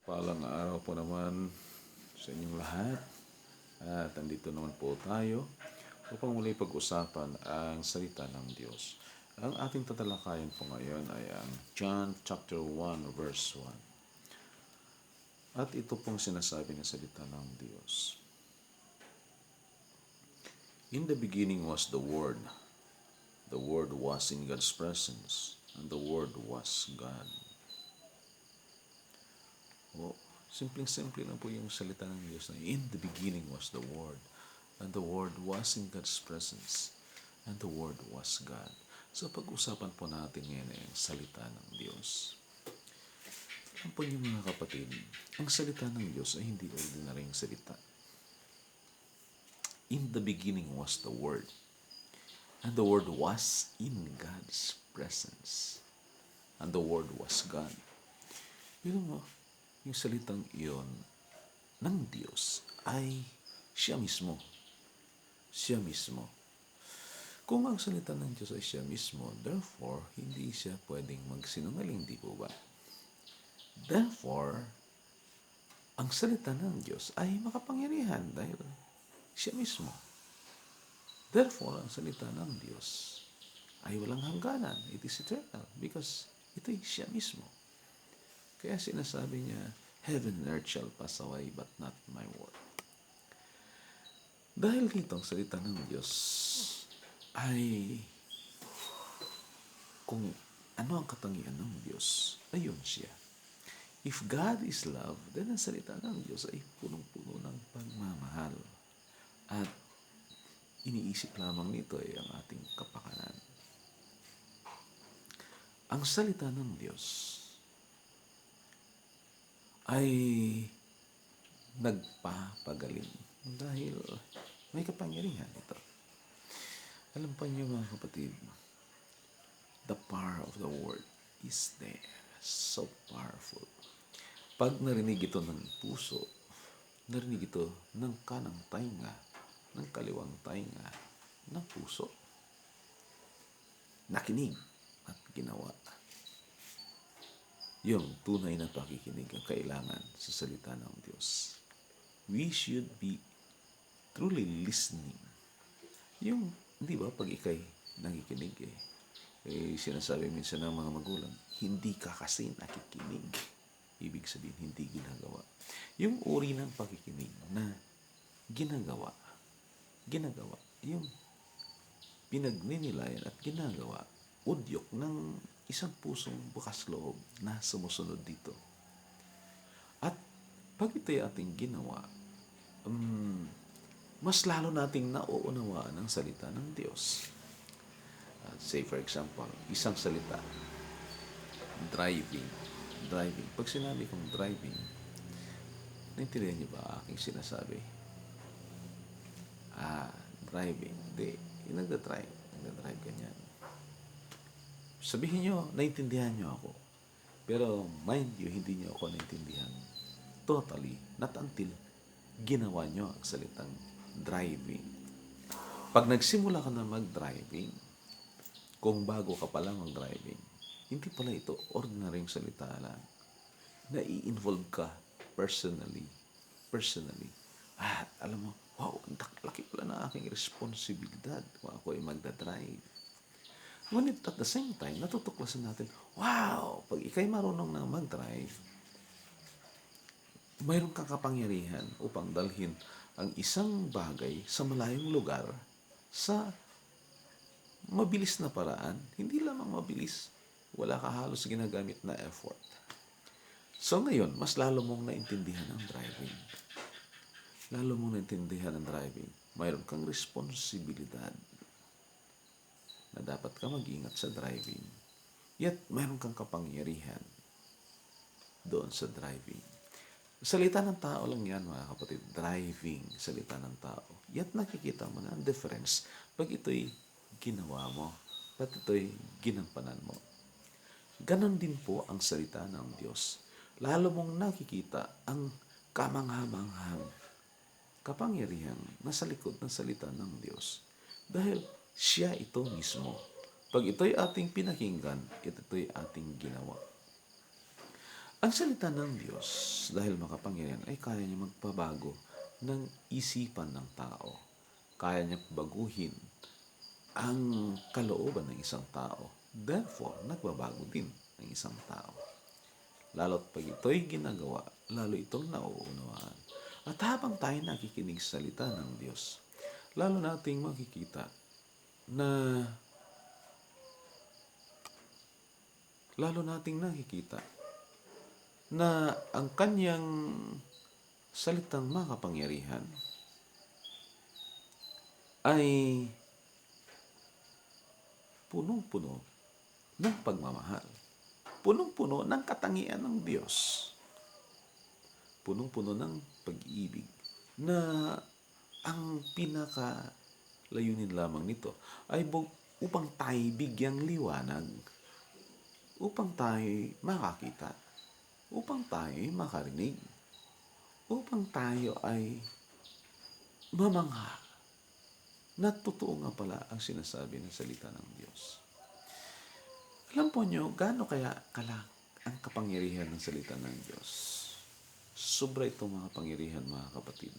Palang araw po naman sa inyong lahat. At andito naman po tayo upang muli pag-usapan ang salita ng Diyos. Ang ating tatalakayin po ngayon ay ang John chapter 1 verse 1. At ito pong sinasabi ng salita ng Diyos. In the beginning was the Word. The Word was in God's presence, and the Word was God. O, simpleng-simple lang po yung salita ng Diyos na in the beginning was the Word, and the Word was in God's presence, and the Word was God. So pag-usapan po natin ngayon ay ang salita ng Diyos. Alam po niyo mga kapatid, ang salita ng Diyos ay hindi ordinaryong salita. In the beginning was the Word, and the Word was in God's presence, and the Word was God. Pero mo, yung salitang iyon ng Diyos ay siya mismo. Siya mismo. Kung ang salita ng Diyos ay siya mismo, therefore, hindi siya pwedeng magsinungaling, di po ba? Therefore, ang salita ng Diyos ay makapangyarihan dahil siya mismo. Therefore, ang salita ng Diyos ay walang hangganan. It is eternal because ito ay siya mismo. Kaya sinasabi niya, heaven and earth shall pass away, but not my word. Dahil dito ang salita ng Diyos ay kung ano ang katangian ng Diyos, ayun siya. If God is love, then ang salita ng Diyos ay punong-puno ng pagmamahal. At iniisip lamang nito ay ang ating kapakanan. Ang salita ng Diyos ay nagpapagaling dahil may kapangyarihan ito. Alam pa niyo mga kapatid, the power of the word is there. So powerful. Pag narinig ito ng puso, narinig ito ng kanang tainga, ng kaliwang tainga, ng puso, nakinig at ginawa. Yung tunay na pakikinig ang kailangan sa salita ng Diyos. We should be truly listening. Yung, di ba, pag ikay nakikinig sinasabi minsan ng mga magulang, hindi ka kasi nakikinig. Ibig sabihin, hindi ginagawa. Yung uri ng pakikinig na ginagawa, yung pinagninilayan at ginagawa, udyok ng isang pusong bukas loob na sumusunod dito. At pag ito'y ating ginawa, mas lalo nating nauunawaan ang salita ng Diyos. Say for example, isang salita, driving. Pag sinabi kong driving, naintindihan niyo ba aking sinasabi? Driving. Hindi, yung nagdadrive ganyan. Sabihin nyo, naintindihan nyo ako. Pero mind you, hindi nyo ako naintindihan. Totally, not until ginawa nyo ang salitang driving. Pag nagsimula ka na mag-driving, kung bago ka pa lang mag-driving, hindi pala ito ordinaryong salita lang. Nai-involve ka personally. At alam mo, wow, laki pala na aking responsibilidad kung ako ay magdadrive. Ngunit at the same time, natutuklasan natin, wow, pag ikay marunong na mag-drive, mayroon kang kapangyarihan upang dalhin ang isang bagay sa malayong lugar sa mabilis na paraan. Hindi lamang mabilis, wala ka halos ginagamit na effort. So ngayon, mas lalo mong naintindihan ang driving. Mayroon kang responsibilidad na dapat ka mag-ingat sa driving. Yet, mayroon kang kapangyarihan doon sa driving. Salita ng tao lang yan, mga kapatid. Driving, salita ng tao. Yet, nakikita mo na ang difference pag ito'y ginawa mo, pag ito'y ginampanan mo. Ganon din po ang salita ng Diyos. Lalo mong nakikita ang kamangha-manghang kapangyarihan na sa likod ng salita ng Diyos. Dahil siya ito mismo. Pag ito'y ating pinakinggan, ito'y ating ginawa. Ang salita ng Diyos, dahil makapangyarihan, ay kaya niya magpabago ng isipan ng tao. Kaya niya baguhin ang kalooban ng isang tao. Therefore, nagbabago din ng isang tao. Lalo't pag ito'y ginagawa, lalo itong nauunawaan. At habang tayo nakikinig sa salita ng Diyos, lalo nating makikita na lalo nating nakikita na ang kanyang salitang makapangyarihan ay punong-puno ng pagmamahal, punong-puno ng katangian ng Diyos, punong-puno ng pag-ibig, na ang pinaka layunin lamang nito ay upang tayo bigyang liwanag, upang tayo makakita, upang tayo makarinig, upang tayo ay mamangha na totoo nga pala ang sinasabi ng salita ng Diyos. Alam po nyo, gaano kaya kalak ang kapangyarihan ng salita ng Diyos? Sobra itong mga kapangyarihan, mga kapatid.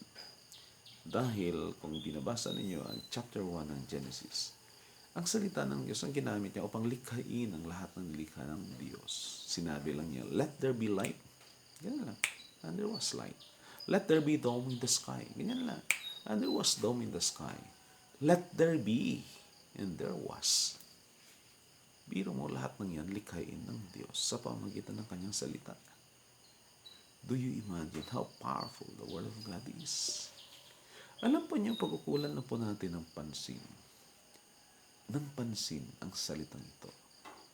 Dahil kung binabasa ninyo ang chapter 1 ng Genesis, ang salita ng Diyos ang ginamit niya upang likhain ang lahat ng likha ng Diyos. Sinabi lang niya, let there be light. Ganyan lang. And there was light. Let there be dome in the sky. Ganyan lang. And there was dome in the sky. Let there be. And there was. Biro mo, lahat ng yan likhain ng Diyos sa pamamagitan ng kanyang salita. Do you imagine how powerful the Word of God is? Alam po niyo, pagkukulan na po natin ng pansin ang salitang ito.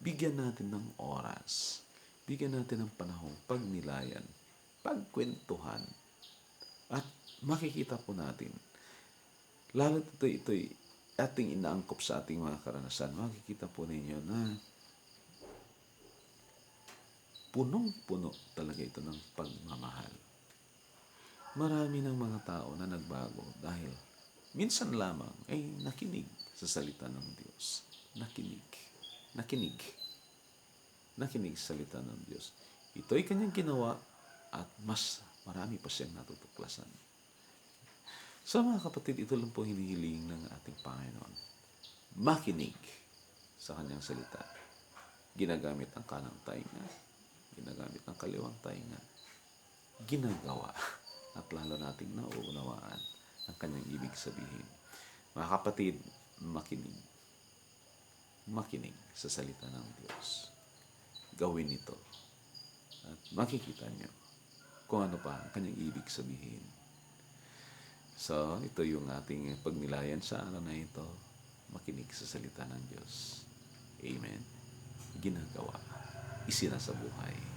Bigyan natin ng oras. Bigyan natin ng panahong pagnilayan, pagkwentuhan, at makikita po natin, lalo ito'y ating inaangkop sa ating mga karanasan, makikita po ninyo na punong-puno talaga ito ng pagmamahal. Marami ng mga tao na nagbago dahil minsan lamang ay nakinig sa salita ng Diyos. Nakinig sa salita ng Diyos. Ito'y kanyang ginawa at mas marami pa siyang natutuklasan. So mga kapatid, ito lang po hinihiling ng ating Panginoon. Makinig sa kanyang salita. Ginagamit ang kanang tainga, ginagamit ang kaliwang tainga, ginagawa, at lalo nating nauunawaan ang kanyang ibig sabihin. Mga kapatid, makinig sa salita ng Diyos. Gawin ito at makikita nyo kung ano pa ang kanyang ibig sabihin. So, ito yung ating pagnilayan sa araw na ito. Makinig sa salita ng Diyos. Amen. Ginagawa. Isinasabuhay.